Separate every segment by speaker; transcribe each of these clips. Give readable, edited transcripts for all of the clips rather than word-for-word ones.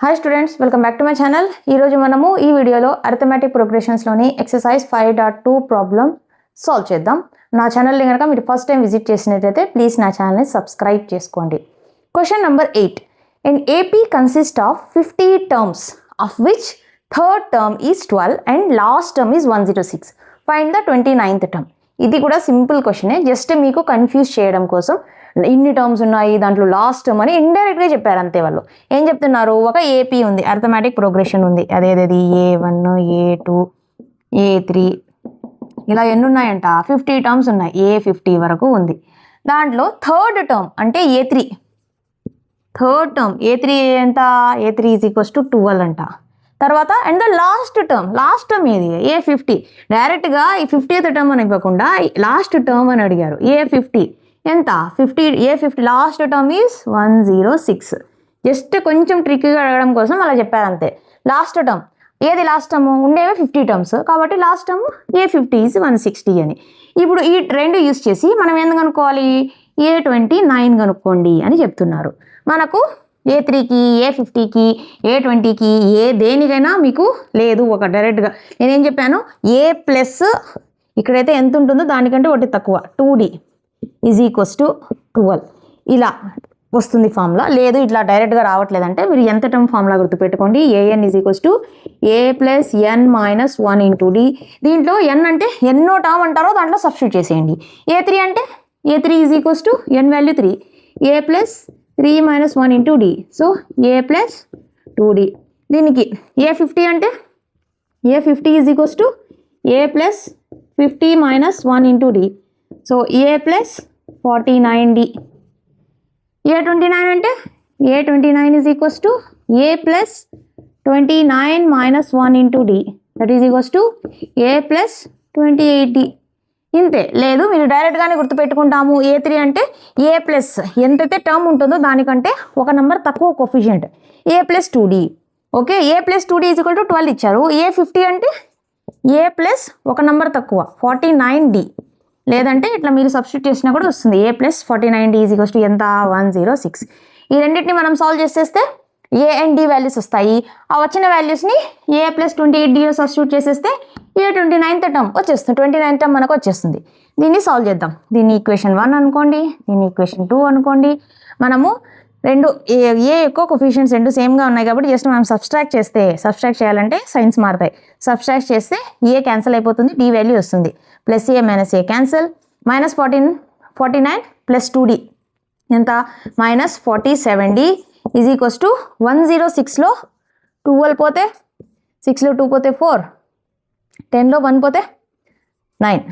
Speaker 1: Hi students, welcome back to my channel. ఈరోజు మనము ఈ వీడియోలో అరిథమెటిక్ ప్రోగ్రెషన్స్లోని ఎక్సర్సైజ్ 5.2 ప్రాబ్లం సాల్వ్ చేద్దాం. నా ఛానల్ని కనుక మీరు ఫస్ట్ టైం విజిట్ చేసినట్లయితే ప్లీజ్ నా ఛానల్ని సబ్స్క్రైబ్ చేసుకోండి. Question number 8. In AP consists of 50 terms, of which third term is 12 and last term is 106. Find the 29th term. ఇది కూడా సింపుల్ క్వశ్చనే, జస్ట్ మీకు కన్ఫ్యూజ్ చేయడం కోసం. ఇన్ని టర్మ్స్ ఉన్నాయి, దాంట్లో లాస్ట్ టర్మ్ అని ఇండైరెక్ట్గా చెప్పారు అంతే. వాళ్ళు ఏం చెప్తున్నారు, ఒక ఏపీ ఉంది, అర్థమెటిక్ ప్రోగ్రెషన్ ఉంది, అదేది A1, A2, A3 ఇలా ఎన్ని ఉన్నాయంట, 50 టర్మ్స్ ఉన్నాయి, A50 వరకు ఉంది. దాంట్లో థర్డ్ టర్మ్ అంటే A3, థర్డ్ టర్మ్ A3 ఎంత, A3 ఈజ్ ఈక్వల్స్ టు 12 అంట. తర్వాత అండ్ ద లాస్ట్ టర్మ్ ఏది, A50. డైరెక్ట్గా ఈ 50th టర్మ్ అని ఇవ్వకుండా లాస్ట్ టర్మ్ అని అడిగారు. A50 ఎంత, 50, A50 last term is 106. Just కొంచెం ట్రిక్గా అడగడం కోసం అలా చెప్పారు అంతే. లాస్ట్ టర్మ్ ఏది, లాస్ట్ టర్మ్ ఉండేవి 50 టర్మ్స్ కాబట్టి లాస్ట్ టర్మ్ A50 ఈజ్ 160 అని. ఇప్పుడు ఈ రెండు యూస్ చేసి మనం ఎందుకు కనుక్కోవాలి, A29 కనుక్కోండి అని చెప్తున్నారు. మనకు A3కి, A50కి, A20కి ఏ దేనికైనా మీకు లేదు ఒక డైరెక్ట్గా. నేనేం చెప్పాను, A ప్లస్ ఇక్కడైతే ఎంత ఉంటుందో దానికంటే ఒకటి తక్కువ 2D ఈజ్ ఈక్వల్స్ టు 12 ఇలా వస్తుంది ఫార్ములా. లేదు ఇట్లా డైరెక్ట్గా రావట్లేదంటే మీరు ఎంత టర్మ్ ఫార్ములా గుర్తుపెట్టుకోండి, AN is equals to A plus N minus 1 into D. దీంట్లో N అంటే ఎన్నో టర్మ్ అంటారో దాంట్లో సబ్స్టిట్యూట్ చేసేయండి. A3 అంటే A3 is equals to N value 3, A plus 3 minus 1 into D, so A plus 2D. దీనికి A50 అంటే A50 is equals to A plus 50 minus 1 into D, so A plus 49D. A29 అంటే A29 is equals to A plus 29 minus 1 into D, that is equals to A plus 28D. ఇంతే. లేదు మీరు డైరెక్ట్గానే గుర్తుపెట్టుకుంటాము, A3 అంటే A plus ఎంతైతే term ఉంటుందో దానికంటే ఒక నెంబర్ తక్కువ coefficient, A plus 2D. Okay, A plus 2D is equal to 12 ఇచ్చారు. A50 అంటే A ప్లస్ ఒక నెంబర్ తక్కువ 49D. లేదంటే ఇట్లా మీరు సబ్స్టిట్యూట్ చేసినా కూడా వస్తుంది, A plus 49D is equals to ఎంత, 106. ఈ రెండింటిని మనం సాల్వ్ చేసేస్తే A అండ్ D వాల్యూస్ వస్తాయి. ఆ వచ్చిన వాల్యూస్ని A ప్లస్ 28Dలో సబ్స్టిట్యూట్ చేసేస్తే A29th టర్మ్ వచ్చేస్తుంది, 29th టర్మ్ మనకు వచ్చేస్తుంది. దీన్ని సాల్వ్ చేద్దాం. దీన్ని ఈక్వేషన్ 1 అనుకోండి, దీన్ని ఈక్వేషన్ 2 అనుకోండి. మనము రెండు ఏ ఎక్కువ కోఫిషియెంట్స్ రెండు సేమ్గా ఉన్నాయి కాబట్టి జస్ట్ మనం సబ్స్ట్రాక్ట్ చేయాలంటే సైన్స్ మారుతాయి. సబ్స్ట్రాక్ట్ చేస్తే A క్యాన్సిల్ అయిపోతుంది, D వాల్యూ వస్తుంది. Plus A minus A cancel, minus 49 plus 2D ఎంత, minus 47D is equals to 106లో 12 పోతే 6లో 2 పోతే 4, 10లో 1 పోతే 9,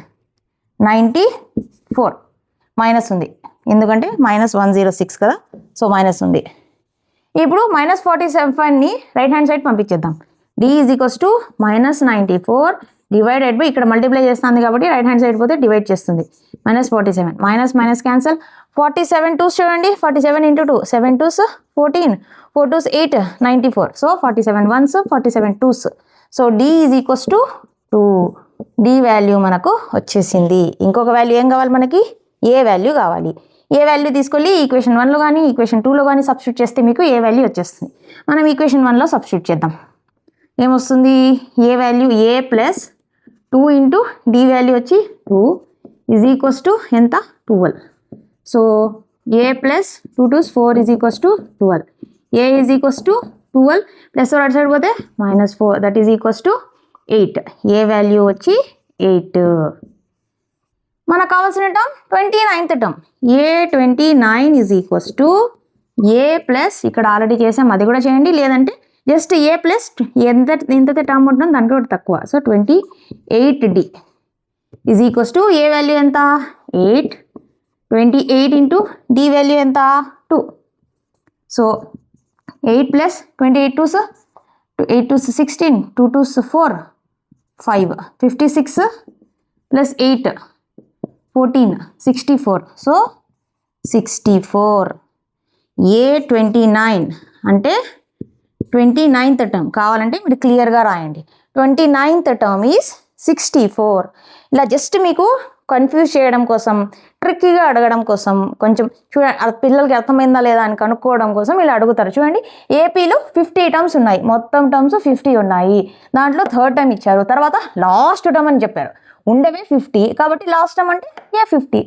Speaker 1: 94 మైనస్ ఉంది ఎందుకంటే మైనస్ 106 కదా, సో మైనస్ ఉంది. ఇప్పుడు మైనస్ 47ని రైట్ హ్యాండ్ సైడ్ పంపించేద్దాం. D is equals to minus 94 divided by, ఇక్కడ మల్టిప్లై చేస్తుంది కాబట్టి రైట్ హ్యాండ్ సైడ్ పోతే డివైడ్ చేస్తుంది, minus 47, minus minus cancel. 47 2s చూడండి, 47 into 2, 7 2s 14, 4 2s 8, 94, so 47 1s 47 2s, so D is equals to 2. D value మనకు వచ్చేసింది. ఇంకొక వాల్యూ ఏం కావాలి మనకి, A వాల్యూ కావాలి. A వాల్యూ తీసుకెళ్ళి ఈక్వేషన్ 1లో కానీ ఈక్వేషన్ 2లో కానీ సబ్స్టిట్యూట్ చేస్తే మీకు A వాల్యూ వచ్చేస్తుంది. మనం ఈక్వేషన్ 1లో సబ్స్టిట్యూట్ చేద్దాం. ఏమొస్తుంది, A value A plus 2 into D value వచ్చి 2 ఈజ్ ఈక్వల్స్ టు ఎంత, 12. So A plus 2 2s 4 is equals to 12. A is equals to 12 plus అటు సైడ్ పోతే minus 4, that is equals to 8. A value వచ్చి 8. మనకు కావాల్సిన term 29th term, A29 is equals to A plus, ఇక్కడ already చేసాం అది కూడా చేయండి, లేదంటే జస్ట్ A ప్లస్ ఎంతైతే టర్మ్ ఉంటుందో దానికి ఒకటి తక్కువ, so 28D is equals to A value ఎంత, 8, 28 ఇంటూ D వాల్యూ ఎంత, 2. So 8 plus 28 2s 8 2s 16, 2 2s 4 5, 56 plus 8 14 64, so 64. A29 అంటే 29th టర్మ్ కావాలంటే మీరు క్లియర్గా రాయండి. 29th term is 64. ఇలా జస్ట్ మీకు కన్ఫ్యూజ్ చేయడం కోసం, ట్రిక్కీగా అడగడం కోసం, కొంచెం చూడండి పిల్లలకి అర్థమైందా లేదా అని కనుక్కోవడం కోసం ఇలా అడుగుతారు. చూడండి, ఏపీలో 50 టర్మ్స్ ఉన్నాయి, మొత్తం టర్మ్స్ 50 ఉన్నాయి, దాంట్లో థర్డ్ టర్మ్ ఇచ్చారు, తర్వాత లాస్ట్ టర్మ్ అని చెప్పారు. ఉండేవే 50 కాబట్టి లాస్ట్ టర్మ్ అంటే A50.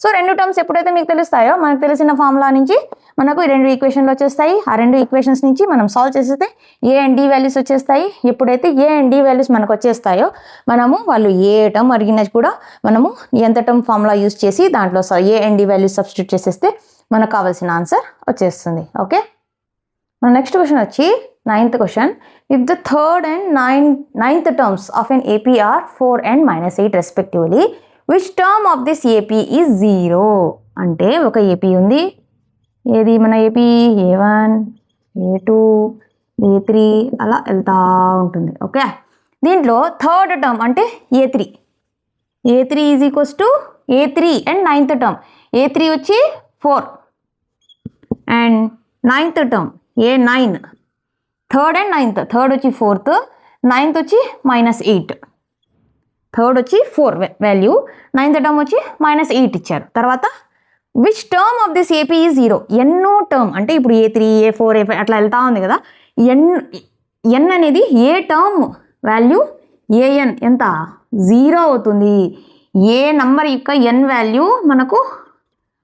Speaker 1: సో 2 టర్మ్స్ ఎప్పుడైతే మీకు తెలుస్తాయో మనకు తెలిసిన ఫార్ములా నుంచి మనకు 2 ఈక్వేషన్లు వచ్చేస్తాయి. ఆ 2 ఈక్వేషన్స్ నుంచి మనం సాల్వ్ చేసేస్తే A అండ్ D వాల్యూస్ వచ్చేస్తాయి. ఎప్పుడైతే A అండ్ D వాల్యూస్ మనకు వచ్చేస్తాయో మనము వాళ్ళు ఏ టర్మ్ అడిగినా కూడా మనము ఎంత టర్మ్ ఫార్ములా యూజ్ చేసి దాంట్లో A and D values substitute చేసేస్తే మనకు కావాల్సిన ఆన్సర్ వచ్చేస్తుంది. ఓకే, మన నెక్స్ట్ క్వశ్చన్ వచ్చి 9th question. If the third and ninth terms of n AP are 4 and -8 respectively, which term of this AP is 0? అంటే ఒక AP ఉంది, ఏది మన AP A1, A2, A3 అలా వెళ్తూ ఉంటుంది. ఓకే, దీంట్లో థర్డ్ టర్మ్ అంటే A3 is equals to A3 and 9th term. A3 వచ్చి 4 and 9th term A9. Third and 9th, third వచ్చి 4th, 9th వచ్చి -8. థర్డ్ వచ్చి 4 వాల్యూ, 9th టర్మ్ వచ్చి -8 ఇచ్చారు. తర్వాత which term of this AP is 0? ఎన్నో term అంటే ఇప్పుడు A3, A4, A5 అట్లా వెళ్తా ఉంది కదా, ఎన్ అనేది ఏ టర్మ్ వాల్యూ AN ఎంత 0 అవుతుంది. ఏ నంబర్ యొక్క ఎన్ వాల్యూ మనకు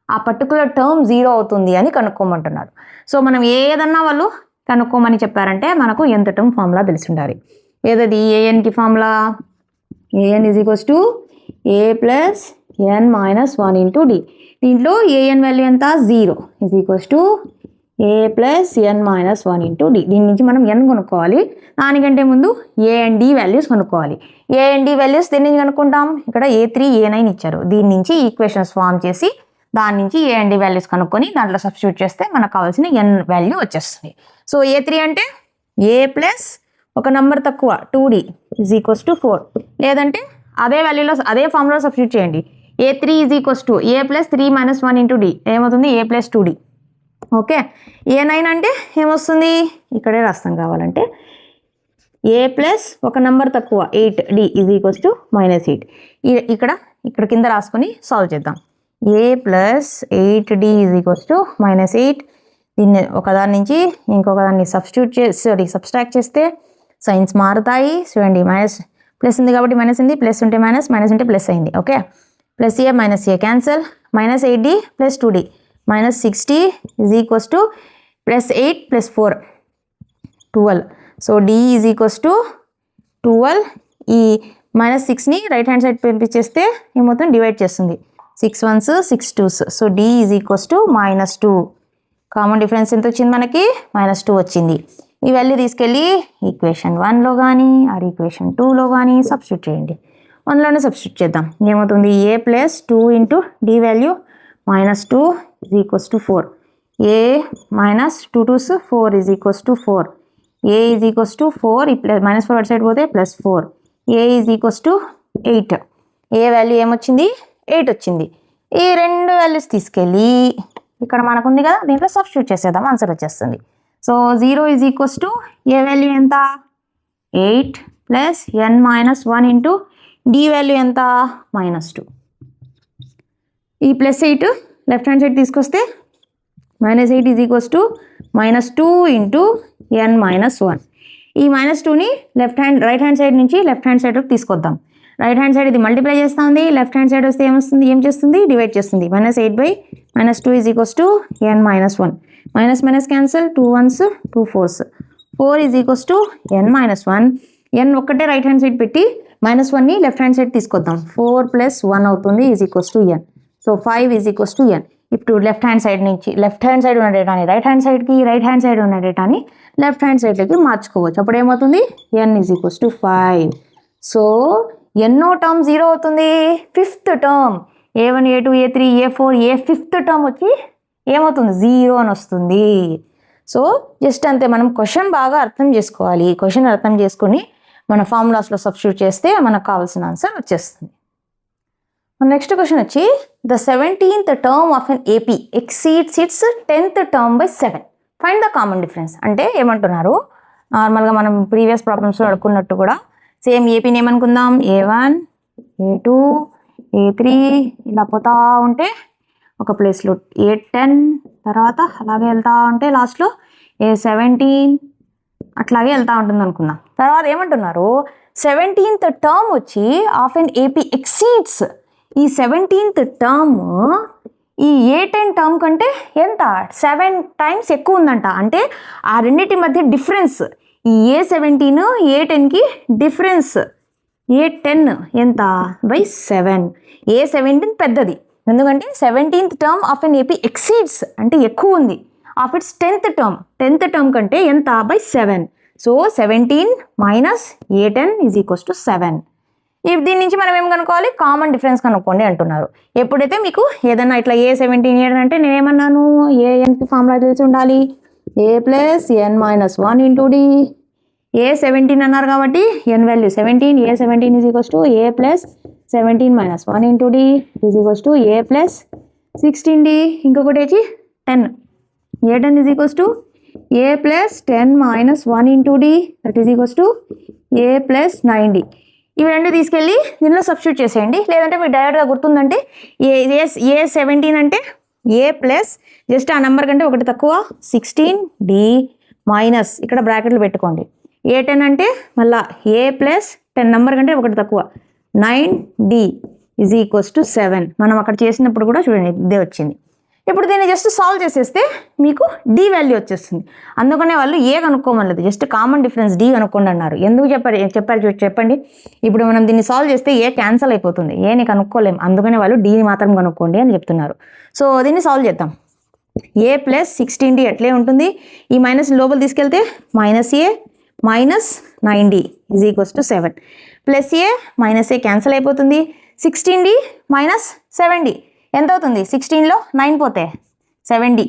Speaker 1: ఆ పర్టికులర్ టర్మ్ 0 అవుతుంది అని కనుక్కోమంటున్నారు. సో మనం ఏదన్నా వాళ్ళు కనుక్కోమని చెప్పారంటే మనకు ఎంత టర్మ్ ఫార్ములా తెలిసి ఉండాలి. ఏదది ANకి formula AN is equals to A plus N minus 1 into D. దీంట్లో AN వాల్యూ ఎంత 0 is equals to A plus N minus 1 into D. దీని నుంచి మనం N కొనుక్కోవాలి, దానికంటే ముందు A అండ్ D వాల్యూస్ కొనుక్కోవాలి. A అండ్ D వాల్యూస్ దీని నుంచి కనుక్కుంటాం. ఇక్కడ A3, A9 ఇచ్చారు, దీని నుంచి ఈక్వేషన్స్ ఫామ్ చేసి దాని నుంచి A అండ్ D వాల్యూస్ కనుక్కొని దాంట్లో సబ్స్టిట్యూట్ చేస్తే మనకు కావాల్సిన N వాల్యూ వచ్చేస్తుంది. సో A3 అంటే A ప్లస్ ఒక నెంబర్ తక్కువ 2D ఈజ్ ఈక్వల్స్ టు 4, లేదంటే అదే వాల్యూలో అదే ఫార్ములా సబ్స్టిట్యూట్ చేయండి. A3 is equals to A plus 3 minus 1 into D ఏమవుతుంది A plus 2D. Okay, A9 అంటే ఏమొస్తుంది ఇక్కడే రాస్తాం కావాలంటే A ప్లస్ ఒక నెంబర్ తక్కువ 8D ఈజ్ ఈక్వల్స్ టు -8. ఇక్కడ కింద రాసుకొని సాల్వ్ చేద్దాం. A plus 8D is equals to -8. దీన్ని ఒకదాని నుంచి ఇంకొక దాన్ని సబ్స్ట్రాక్ట్ చేస్తే సైన్స్ మారుతాయి. చూడండి, ప్లస్ ఉంది కాబట్టి మైనస్ ఉంది, ప్లస్ ఉంటే మైనస్, మైనస్ ఉంటే ప్లస్ అయింది. Okay, plus A minus A cancel, -8D plus 2D -6D is equals to plus 8 plus 4 12. So D is equals to 12. ఈ -6ని రైట్ హ్యాండ్ సైడ్ పంపించేస్తే ఈ మొత్తం డివైడ్ చేస్తుంది. 6 1s 6 2s. So D is equals to -2. Common difference ఎంత వచ్చింది మనకి -2 వచ్చింది. ఈ value తీసుకెళ్ళి ఈక్వేషన్ 1లో కానీ ఆర్ ఈక్వేషన్ 2లో కానీ సబ్స్టిట్యూట్ చేయండి. 1లోనే సబ్స్టిట్యూట్ చేద్దాం. ఏమవుతుంది A plus 2 into D value -2 is equals to 4. A minus 2 2s 4 is equals to 4. A is equals to 4, ఈ -4 అటు సైడ్ పోతే +4. A is equals to 8. A value ఏమొచ్చింది 8 వచ్చింది. ఈ 2 వాల్యూస్ తీసుకెళ్ళి ఇక్కడ మనకు ఉంది కదా దీంట్లో సబ్స్టిట్యూట్ చేసేద్దాం, ఆన్సర్ వచ్చేస్తుంది. So 0 is equals to A value ఎంత 8 plus N minus 1 into D value ఎంత -2. ఈ +8 లెఫ్ట్ హ్యాండ్ సైడ్ తీసుకొస్తే -8 is equals to -2 into N minus 1. ఈ -2ని రైట్ హ్యాండ్ సైడ్ నుంచి లెఫ్ట్ హ్యాండ్ సైడ్కి తీసుకొద్దాం. రైట్ హ్యాండ్ సైడ్ ఇది మల్టిప్లై చేస్తుంది, లెఫ్ట్ హ్యాండ్ సైడ్ వస్తే ఏం చేస్తుంది డివైడ్ చేస్తుంది. -8/-2 is equals to N minus 1. Minus minus cancel, 2 1s 2 4s. 4 is equals to N minus 1. N ఒక్కటే రైట్ హ్యాండ్ సైడ్ పెట్టి -1ని లెఫ్ట్ హ్యాండ్ సైడ్ తీసుకొద్దాం. 4 + 1 అవుతుంది is equals to N. So 5 is equals to N. ఇప్పుడు left hand side నుంచి left hand side ఉన్న డేటాని right hand సైడ్కి, రైట్ హ్యాండ్ సైడ్ ఉన్న డేటాని లెఫ్ట్ హ్యాండ్ సైడ్లోకి మార్చుకోవచ్చు. అప్పుడు ఏమవుతుంది N is equals to 5. So ఎన్నో టర్మ్ 0 అవుతుంది 5th term. A1 A2 A3 A4 5th term వచ్చి ఏమవుతుంది 0 అని వస్తుంది. సో జస్ట్ అంతే, మనం క్వశ్చన్ బాగా అర్థం చేసుకోవాలి. క్వశ్చన్ అర్థం చేసుకొని మన ఫార్ములాస్లో సబ్స్టిట్యూట్ చేస్తే మనకు కావాల్సిన ఆన్సర్ వచ్చేస్తుంది. నెక్స్ట్ క్వశ్చన్ వచ్చి the 17th term of n AP exceeds its 10th term by 7. Find the common difference. అంటే ఏమంటున్నారు, నార్మల్గా మనం ప్రీవియస్ ప్రాబ్లమ్స్లో అడుక్కున్నట్టు కూడా సేమ్ ఏపీని ఏమనుకుందాం A1 A2 A3 ఇలా పోతా ఉంటే ఒక ప్లేస్లో A10 తర్వాత అలాగే వెళ్తూ ఉంటే లాస్ట్లో A17 అట్లాగే వెళ్తూ ఉంటుంది అనుకుందాం. తర్వాత ఏమంటున్నారు 17th టర్మ్ వచ్చి ఆఫ్ ఎన్ ఏపీ ఎక్సీడ్స్ ఈ 17th టర్మ్ ఈ A10 టర్మ్ కంటే ఎంత 7 times ఎక్కువ ఉందంట. అంటే ఆ రెండింటి మధ్య డిఫరెన్స్ ఈ A17 A10కి డిఫరెన్స్ A10 ఎంత బై 7. A17 పెద్దది ఎందుకంటే 17th term of n AP exceeds అంటే ఎక్కువ ఉంది ఆఫ్ ఇట్స్ 10th టర్మ్ కంటే ఎంత by 7. So 17 minus A10 is equals to 7. ఇప్పుడు దీని నుంచి మనం ఏం కనుక్కోవాలి కామన్ డిఫరెన్స్ కనుక్కోండి అంటున్నారు. ఎప్పుడైతే మీకు ఏదన్నా ఇట్లా A17 A10 అంటే నేనేమన్నాను ANకి ఫార్ములా తెలిసి ఉండాలి A plus N minus 1 into D. A17 అన్నారు కాబట్టి N value 17 A17 is equals to A plus 17 minus 1 into D is equals to A plus 16D. ఇంకొకటి వచ్చి 10 A10 is equals to A plus 10 minus 1 into D that is equals to A plus 9D. ఇవి రెండు తీసుకెళ్ళి దీనిలో substitute చేసేయండి. లేదంటే మీకు డైరెక్ట్గా గుర్తుందంటే A17 అంటే A ప్లస్ జస్ట్ ఆ నెంబర్ కంటే ఒకటి తక్కువ 16D మైనస్ ఇక్కడ బ్రాకెట్లు పెట్టుకోండి. A10 అంటే మళ్ళా A ప్లస్ 10 నెంబర్ కంటే ఒకటి తక్కువ 9D ఈజ్ ఈక్వల్స్ టు 7. మనం అక్కడ చేసినప్పుడు కూడా చూడండి ఇదే వచ్చింది. ఇప్పుడు దీన్ని జస్ట్ సాల్వ్ చేసేస్తే మీకు D వాల్యూ వచ్చేస్తుంది. అందుకనే వాళ్ళు ఏ కనుక్కోమలేదు జస్ట్ కామన్ డిఫరెన్స్ D కనుక్కోండి అన్నారు. ఎందుకు చెప్పండి. ఇప్పుడు మనం దీన్ని సాల్వ్ చేస్తే ఏ క్యాన్సల్ అయిపోతుంది, ఏని కనుక్కోలేము. అందుకనే వాళ్ళు Dని మాత్రం కనుక్కోండి అని చెప్తున్నారు. సో దీన్ని సాల్వ్ చేద్దాం. A ప్లస్ 16D ఎట్లే ఉంటుంది, ఈ మైనస్ లోపల తీసుకెళ్తే minus A minus 9D is equals to 7 plus A minus A cancel అయిపోతుంది. 16D మైనస్ 7D ఎంత అవుతుంది 16లో 9 పోతే 7D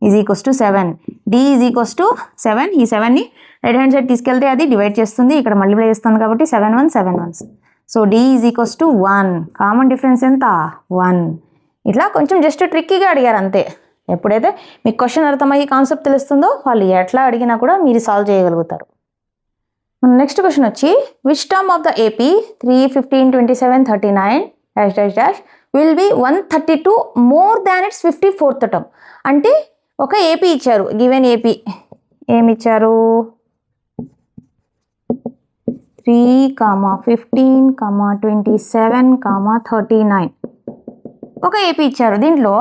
Speaker 1: is equals to 7. D is equals to 7. ఈ 7ని రైట్ హ్యాండ్ సైడ్ తీసుకెళ్తే అది డివైడ్ చేస్తుంది, ఇక్కడ మల్టిప్లై చేస్తుంది కాబట్టి 7 1. So D is equals to 1. Common difference ఎంత 1. ఇట్లా కొంచెం జస్ట్ ట్రిక్కీగా అడిగారు అంతే. ఎప్పుడైతే మీకు క్వశ్చన్ అర్థమయ్యి కాన్సెప్ట్ తెలుస్తుందో వాళ్ళు ఎట్లా అడిగినా కూడా మీరు సాల్వ్ చేయగలుగుతారు. నెక్స్ట్ క్వశ్చన్ వచ్చి which term of the AP 3, 15, 27, 39 will be 132 more than its 54th term. అంటే ఒక AP ఇచ్చారు, గివెన్ AP ఏమి ఇచ్చారు 3, 15, 27, 39 ఒక AP ఇచ్చారు. దీంట్లో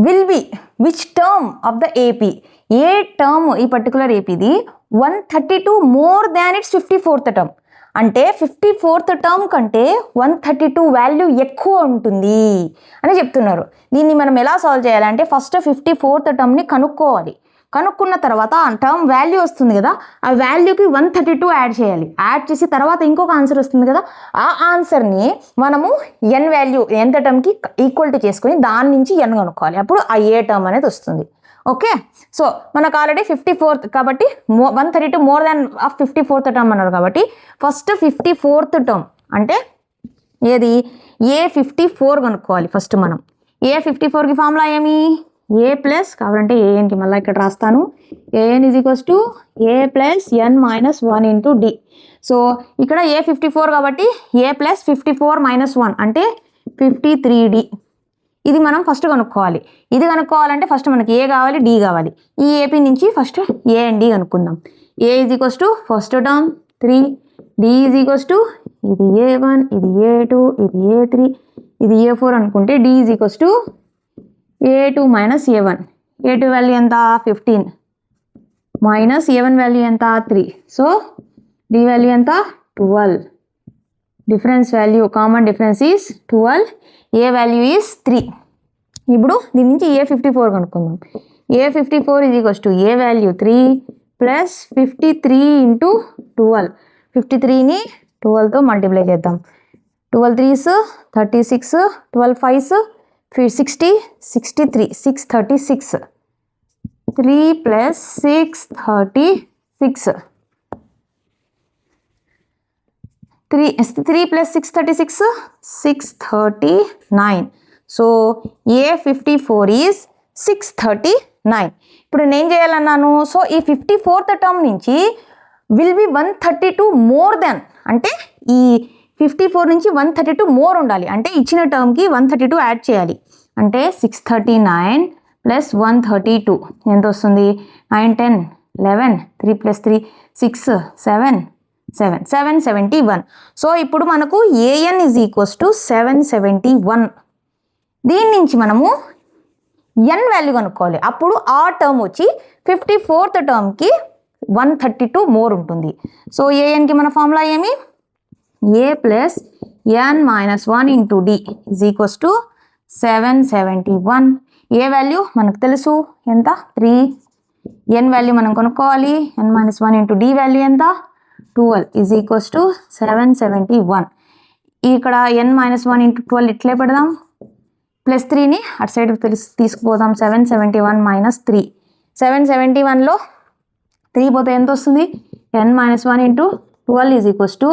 Speaker 1: will be which term of the AP A term ఈ particular APది 132 more than its 54th term అంటే 54th టర్మ్ కంటే 132 వాల్యూ ఎక్కువ ఉంటుంది అని చెప్తున్నారు. దీన్ని మనం ఎలా సాల్వ్ చేయాలంటే ఫస్ట్ 54th టర్మ్ని కనుక్కోవాలి. కనుక్కున్న తర్వాత ఆ టర్మ్ వాల్యూ వస్తుంది కదా, ఆ వాల్యూకి 132 యాడ్ చేయాలి. యాడ్ చేసి తర్వాత ఇంకొక ఆన్సర్ వస్తుంది కదా, ఆ ఆన్సర్ని మనము ఎన్ వాల్యూ ఎంత టర్మ్కి ఈక్వల్టీ చేసుకొని దాని నుంచి ఎన్ కనుక్కోవాలి. అప్పుడు ఆ ఏ టర్మ్ అనేది వస్తుంది. ఓకే, సో మనకు ఆల్రెడీ 54th కాబట్టి 132 మోర్ దాన్ 54th టర్మ్ అన్నారు కాబట్టి ఫస్ట్ 54th టర్మ్ అంటే ఏది A54 కనుక్కోవాలి. ఫస్ట్ మనం A54కి ఫార్ములా ఏమి A ప్లస్ కావాలంటే ఏఎన్కి మళ్ళీ ఇక్కడ రాస్తాను. AN is equals to A plus N minus 1 into D. So ఇక్కడ A54 కాబట్టి A ప్లస్ 54 మైనస్ 1 అంటే 53D. ఇది మనం ఫస్ట్ కనుక్కోవాలి. ఇది కనుక్కోవాలంటే ఫస్ట్ మనకి ఏ కావాలి D కావాలి. ఈ ఏపీ నుంచి ఫస్ట్ A అండ్ D కనుక్కుందాం. A is equals to first term 3, D is equals to ఇది A1, ఇది A2, ఇది A3, ఇది A4 అనుకుంటే D is equals to A2 minus A1. A2 value ఎంత 15 మైనస్ A1 వాల్యూ ఎంత 3. So D value ఎంత 12. Difference value common difference is 12. A value is 3. ఇప్పుడు దీని నుంచి A54 కనుక్కుందాం. A54 is equals to A value 3 plus 53 into 12. 53ని 12తో multiply చేద్దాం. 12 3s 36, 12 5s 60, 63, 636. 3 plus 6 36. 3 plus 636 639. So A54 is 639. ఇప్పుడు నేను చేయాలన్నాను. సో ఈ 54th టర్మ్ నుంచి విల్ బి 132 మోర్ దెన్ అంటే ఈ 54 నుంచి 132 మోర్ ఉండాలి. అంటే ఇచ్చిన టర్మ్కి 132 యాడ్ చేయాలి. అంటే 639 ప్లస్ 132 ఎంత వస్తుంది? 9, 10, 11, 3 + 3 6, 7, 771. సో ఇప్పుడు మనకు an ఈజ్ ఈక్వల్స్ టు 771. దీని నుంచి మనము n వాల్యూ కనుక్కోవాలి. అప్పుడు ఆ టర్మ్ వచ్చి 54th టర్మ్కి 132 మోర్ ఉంటుంది. సో anకి మన ఫార్ములా ఏమి? a plus n minus 1 into d is equals to 771. A value మనకు తెలుసు ఎంత? 3. n వాల్యూ మనం కొనుక్కోవాలి. n minus 1 into d value ఎంత? 12 ఈజ్ ఈక్వల్స్ టు 771. ఇక్కడ n మైనస్ 1 ఇంటూ 12 ఇట్లే పెడదాం. ప్లస్ 3ని అటు సైడ్ తీసుకుపోదాం. 771 మైనస్ 3. 771లో 3 పోతే ఎంత వస్తుంది? n minus 1 into 12 is equals to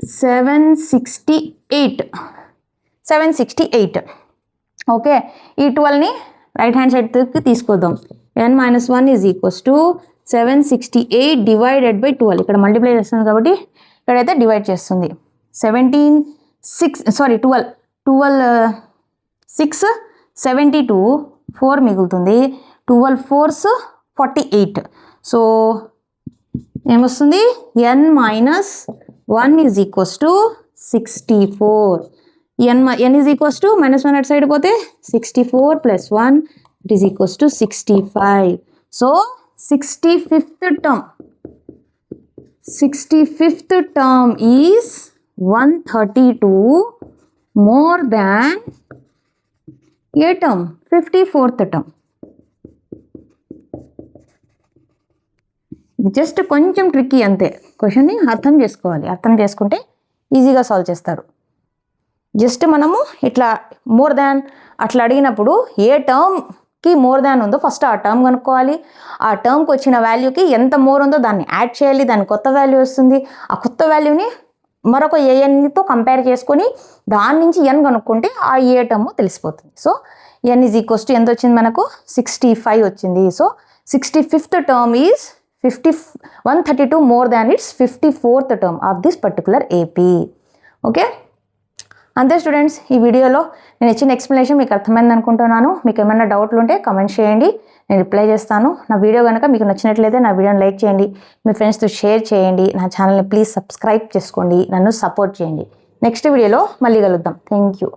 Speaker 1: 768. Okay, ఈ 12ని రైట్ హ్యాండ్ సైడ్కి తీసుకొద్దాం. n minus 1 is equals to 768 divided by 12. ఇక్కడ మల్టిప్లై చేస్తుంది కాబట్టి ఇక్కడైతే డివైడ్ చేస్తుంది. 12 6 72 4 మిగులుతుంది. 12 4s 48. సో ఏమొస్తుంది? n minus 1 is equals to 64. n is equals to minus 1 అటు సైడ్ పోతే 64 plus 1 it is equals to 65. So 65th term is 132 more than A term? 54th term. Just కొంచెం tricky అంతే. క్వశ్చన్ని అర్థం చేసుకోవాలి. అర్థం చేసుకుంటే ఈజీగా సాల్వ్ చేస్తారు. జస్ట్ మనము ఇట్లా మోర్ దాన్ అట్లా అడిగినప్పుడు ఏ టర్మ్కి మోర్ దాన్ ఉందో ఫస్ట్ ఆ టర్మ్ కనుక్కోవాలి. ఆ టర్మ్కి వచ్చిన వాల్యూకి ఎంత మోర్ ఉందో దాన్ని యాడ్ చేయాలి. దాని కొత్త వాల్యూ వస్తుంది. ఆ కొత్త వాల్యూని మరొక ఏఎన్తో కంపేర్ చేసుకొని దాని నుంచి ఎన్ కనుక్కుంటే ఆ ఏ టర్మ్ తెలిసిపోతుంది. So n is equals to ఎంత వచ్చింది మనకు? 65 వచ్చింది. So 65th term is 132 more than its 54th term of this particular AP. Okay, అంతే స్టూడెంట్స్. ఈ వీడియోలో నేను ఇచ్చిన ఎక్స్ప్లెనేషన్ మీకు అర్థమైంది అనుకుంటున్నాను. మీకు ఏమైనా డౌట్లు ఉంటే కమెంట్ చేయండి, నేను రిప్లై చేస్తాను. నా వీడియో కనుక మీకు నచ్చినట్లయితే నా వీడియోని లైక్ చేయండి, మీ ఫ్రెండ్స్తో షేర్ చేయండి. నా ఛానల్ని ప్లీజ్ సబ్స్క్రైబ్ చేసుకోండి, నన్ను సపోర్ట్ చేయండి. నెక్స్ట్ వీడియోలో మళ్ళీ కలుద్దాం. Thank you.